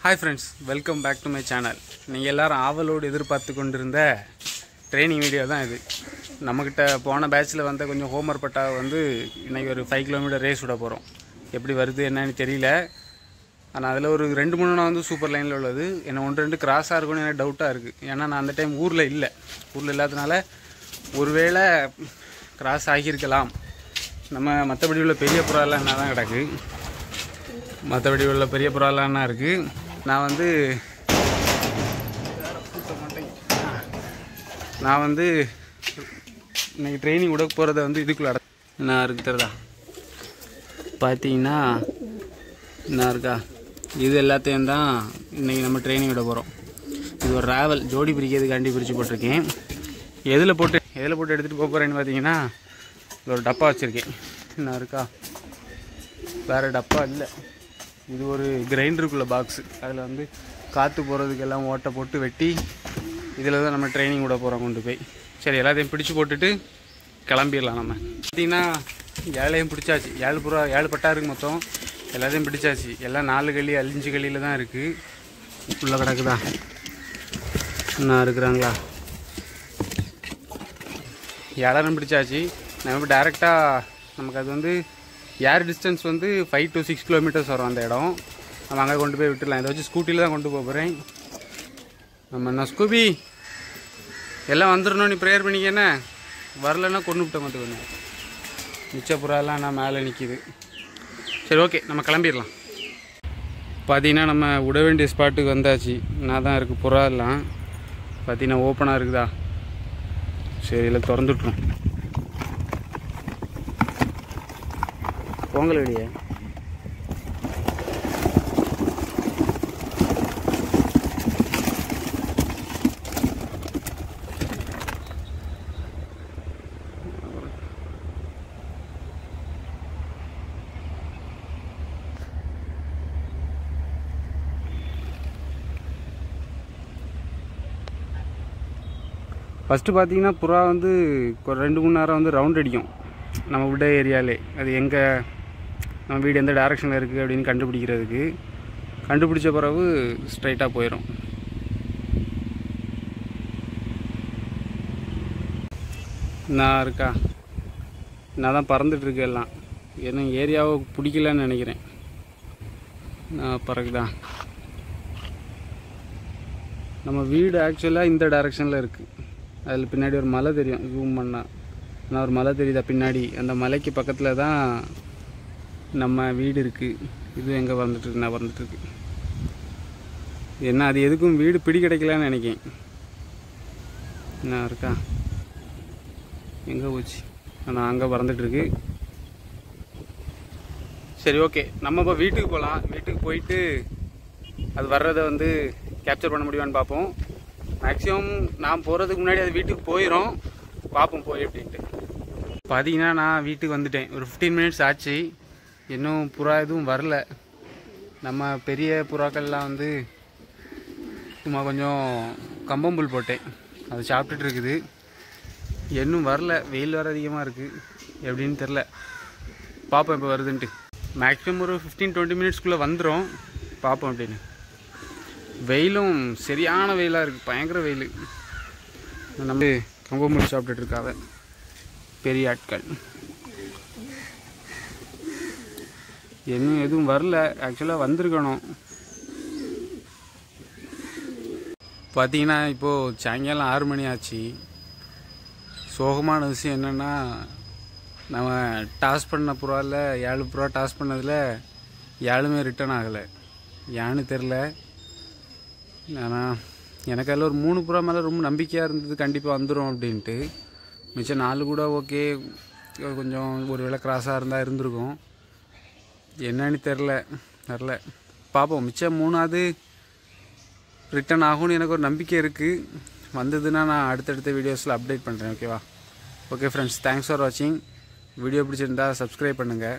Hi friends, welcome back to my channel. நீங்கள் எல்லாரும் ஆவலோடு எதிர்பார்த்து கொண்டிருந்த ட்ரைனிங் வீடியோ தான் இது. நம்மக்கிட்ட போன பேட்சில் வந்த கொஞ்சம் ஹோம்ஒர்க் பட்டா வந்து இன்றைக்கி ஒரு 5 கிலோமீட்டர் ரேஸ் விட போகிறோம். எப்படி வருது என்னன்னு தெரியல. ஆனால் அதில் ஒரு 2-3 வந்து சூப்பர் லைனில் உள்ளது. என்ன 1-2 கிராஸாக இருக்கும்னு எனக்கு டவுட்டாக இருக்குது. ஏன்னா நான் அந்த டைம் ஊரில் இல்லாததுனால ஒருவேளை கிராஸ் ஆகியிருக்கலாம். நம்ம மற்றபடி உள்ள பெரிய புறாலாம் என்ன தான் கிடக்கு, மற்றபடி உள்ள பெரிய புறாலாம் என்ன இருக்குது. நான் வந்து இன்றைக்கி ட்ரைனிங் விட போகிறத வந்து இதுக்குள்ளே என்ன இருக்குறதா பார்த்தீங்கன்னா என்ன இருக்கா, இது எல்லாத்தையும் தான் இன்றைக்கி நம்ம ட்ரைனிங் விட போகிறோம். இது ஒரு ராவல் ஜோடி பிரிக்கிறதுக்காண்டி பிரித்து போட்டிருக்கேன். எதில் போட்டு எடுத்துகிட்டு போக போகிறேன்னு பார்த்தீங்கன்னா ஒரு டப்பா வச்சுருக்கேன். என்ன இருக்கா, வேறு டப்பா இல்லை. இது ஒரு கிரைண்டருக்குள்ள பாக்ஸு. அதில் வந்து காற்று போகிறதுக்கெல்லாம் ஓட்டை போட்டு வெட்டி இதில் தான் நம்ம ட்ரைனிங் விட போகிறோம் கொண்டு போய். சரி, எல்லாத்தையும் பிடிச்சி போட்டுட்டு கிளம்பிடலாம். நம்ம பார்த்திங்கன்னா 7 பிடிச்சாச்சு. 7 பட்டா இருக்குது மொத்தம். எல்லாத்தையும் பிடிச்சாச்சு. எல்லாம் 4 கள்ளி 5 கள்ளியில் தான் இருக்குது. உள்ளே கிடக்குதா என்ன இருக்கிறாங்களா, 7 பிடிச்சாச்சு. நம்ம இப்போ டேரெக்டாக நமக்கு அது வந்து ஏர் டிஸ்டன்ஸ் வந்து 5 to 6 கிலோமீட்டர்ஸ் வரும் அந்த இடம். நம்ம அங்கே கொண்டு போய் விட்டுடலாம். இதை வச்சு ஸ்கூட்டியில் தான் கொண்டு போக போகிறேன். நம்ம என்ன ஸ்கூபி எல்லாம் வந்துடணும், நீ ப்ரேயர் பண்ணிக்கண்ணே. வரலன்னா கொண்டு விட்ட மட்டும் வேணும். மிச்ச புறாலாம் நான் மேலே நிற்கிது. சரி, ஓகே, நம்ம கிளம்பிடலாம். பார்த்தீங்கன்னா நம்ம விட வேண்டிய ஸ்பாட்டுக்கு வந்தாச்சு. நான் தான் இருக்குது புறா எல்லாம். பார்த்தீங்கன்னா ஓப்பனாக இருக்குதா. சரி, இல்லை திறந்துட்டுரும். பொங்கல் வெளியே ஃபஸ்ட்டு பார்த்தீங்கன்னா புறா வந்து ஒரு 2-3 நேரம் வந்து ரவுண்ட் அடிக்கும் நம்ம விட ஏரியாலே. அது எங்கே நம்ம வீடு எந்த டைரெக்ஷனில் இருக்குது அப்படின்னு கண்டுபிடிக்கிறதுக்கு. கண்டுபிடிச்ச பிறகு ஸ்ட்ரைட்டாக போயிடும். நான் இருக்கா, நான் தான் பறந்துட்டுருக்கு எல்லாம். ஏன்னா ஏரியாவை பிடிக்கலன்னு நினைக்கிறேன். நான் பறக்குதான். நம்ம வீடு ஆக்சுவலாக இந்த டைரெக்ஷனில் இருக்குது. அதில் பின்னாடி ஒரு மலை தெரியும், ஜூம் பண்ணால். ஆனால் ஒரு மலை தெரியுதா பின்னாடி, அந்த மலைக்கு பக்கத்தில் தான் நம்ம வீடு இருக்குது. இது எங்கே வந்துட்டுருக்கு, நான் வந்துட்டுருக்கு. என்ன அது எதுக்கும் வீடு பிடி கிடைக்கலான்னு நினைக்கேன். என்ன இருக்கா, எங்கே போச்சு, ஆனால் அங்கே பறந்துட்டுருக்கு. சரி, ஓகே, நம்ம இப்போ வீட்டுக்கு போகலாம். வீட்டுக்கு போயிட்டு அது வர்றதை வந்து கேப்சர் பண்ண முடியுமான்னு பார்ப்போம். மேக்ஸிமம் நான் போகிறதுக்கு முன்னாடி அது வீட்டுக்கு போயிடும். பார்ப்போம் போய் அப்படின்ட்டு. பார்த்தீங்கன்னா நான் வீட்டுக்கு வந்துட்டேன். ஒரு 15 மினிட்ஸ் ஆச்சு. இன்னும் புறா எதுவும் வரல. நம்ம பெரிய புறாக்கள்லாம் வந்து சும்மா கொஞ்சம் கம்பம்புல் போட்டேன், அது சாப்பிட்டுட்டு இருக்குது. இன்னும் வரல. வெயில் வர அதிகமாக இருக்குது, எப்படின்னு தெரில. பார்ப்போம் இப்போ வருதுன்ட்டு. மேக்ஸிமம் ஒரு 15-20 மினிட்ஸ்க்குள்ளே வந்துடும். பார்ப்போம் அப்படின்னு. வெயிலும் சரியான வெயிலாக இருக்குது, பயங்கர வெயில். நம்ம கம்பம்புல் சாப்பிட்டுட்ருக்காவ பெரிய ஆட்கள். இன்னும் எதுவும் வரல. ஆக்சுவலாக வந்திருக்கணும். பார்த்தீங்கன்னா இப்போது சாயங்காலம் 6 மணி ஆச்சு. சோகமான விஷயம் என்னென்னா, நம்ம டாஸ் பண்ண புறாவில் 7 புறா டாஸ் பண்ணதில் 7மே ரிட்டர்ன் ஆகலை. ஏன்னு தெரில. ஆனால் எனக்கு அதில் ஒரு 3 புறா மேலே ரொம்ப நம்பிக்கையாக இருந்தது, கண்டிப்பாக வந்துடும் அப்படின்ட்டு. மிச்சம் 4 கூட ஓகே, கொஞ்சம் ஒரு வேளை கிராஸாக இருந்தால் இருந்திருக்கும். என்னன்னு தெரில. பார்ப்போம். மிச்சம் 3ஆவது ரிட்டன் ஆகும்னு எனக்கு ஒரு நம்பிக்கை இருக்குது. வந்ததுன்னா நான் அடுத்தடுத்த வீடியோஸில் அப்டேட் பண்ணுறேன். ஓகேவா? ஓகே ஃப்ரெண்ட்ஸ், தேங்க்ஸ் ஃபார் வாட்சிங். வீடியோ பிடிச்சிருந்தா சப்ஸ்கிரைப் பண்ணுங்கள்.